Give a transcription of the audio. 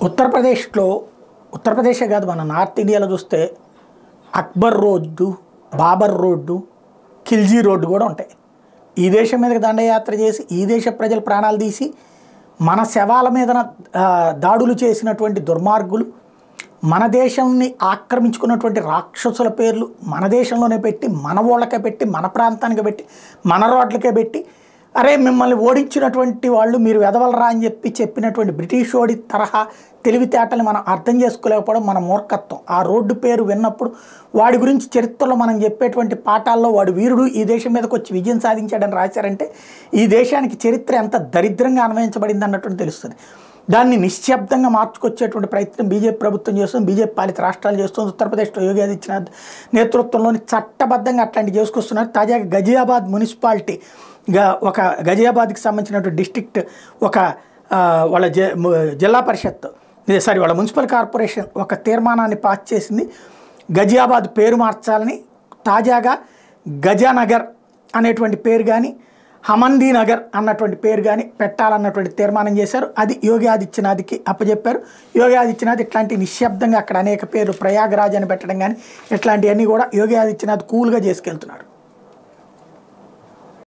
ఉత్తరప్రదేశ్లో ఉత్తరప్రదేశే కాదు మన నార్త్ ఇండియాలో చూస్తే Akbar road, Babar road, Khilji road కూడా ఉంటాయి. ఈ దేశం మీదకి దండయాత్ర చేసి ఈ దేశ ప్రజల ప్రాణాలు తీసి మన శవాల మీద దాడులు చేసినటువంటి దుర్మార్గులు, మన దేశాన్ని ఆక్రమించుకున్నటువంటి రాక్షసుల పేర్లు మన దేశంలోనే పెట్టి, మన ఊళ్ళకే పెట్టి, మన ప్రాంతానికి పెట్టి, మన రోడ్లకే పెట్టి, అరే మిమ్మల్ని ఓడించినటువంటి వాళ్ళు మీరు వెదవలరా అని చెప్పినటువంటి బ్రిటిష్ ఓడి తరహా తెలివితేటలు మనం అర్థం చేసుకోలేకపోవడం మన మూర్ఖత్వం. ఆ రోడ్డు పేరు విన్నప్పుడు వాడి గురించి చరిత్రలో మనం చెప్పేటువంటి పాఠాల్లో వాడు వీరుడు ఈ దేశం మీదకి వచ్చి విజయం సాధించాడని రాశారంటే ఈ దేశానికి చరిత్ర ఎంత దరిద్రంగా అన్వయించబడింది అన్నట్టు తెలుస్తుంది. దాన్ని నిశ్శబ్దంగా మార్చుకొచ్చేటువంటి ప్రయత్నం బీజేపీ ప్రభుత్వం చేస్తుంది, బీజేపీ పాలిత రాష్ట్రాలు చేస్తుంది. ఉత్తరప్రదేశ్లో యోగి ఆదిత్యనాథ్ నేతృత్వంలోని చట్టబద్ధంగా అట్లాంటివి చేసుకొస్తున్నారు. తాజాగా గజియాబాద్ మున్సిపాలిటీ ఒక గజియాబాద్కి సంబంధించినటువంటి డిస్ట్రిక్ట్ ఒక వాళ్ళ జిల్లా పరిషత్ వాళ్ళ మున్సిపల్ కార్పొరేషన్ ఒక తీర్మానాన్ని పాస్ చేసింది. గజియాబాద్ పేరు మార్చాలని, తాజాగా గజానగర్ అనేటువంటి పేరు కానీ హమందీ నగర్ అన్నటువంటి పేరు కానీ పెట్టాలన్నటువంటి తీర్మానం చేశారు. అది యోగి ఆదిత్యనాథ్కి అప్పచెప్పారు. యోగి ఆదిత్యనాథ్ ఇట్లాంటి నిశ్శబ్దంగా అక్కడ అనేక పేర్లు ప్రయాగరాజ్ అని పెట్టడం కానీ ఇట్లాంటివన్నీ కూడా యోగి ఆదిత్యనాథ్ కూల్గా చేసుకెళ్తున్నారు.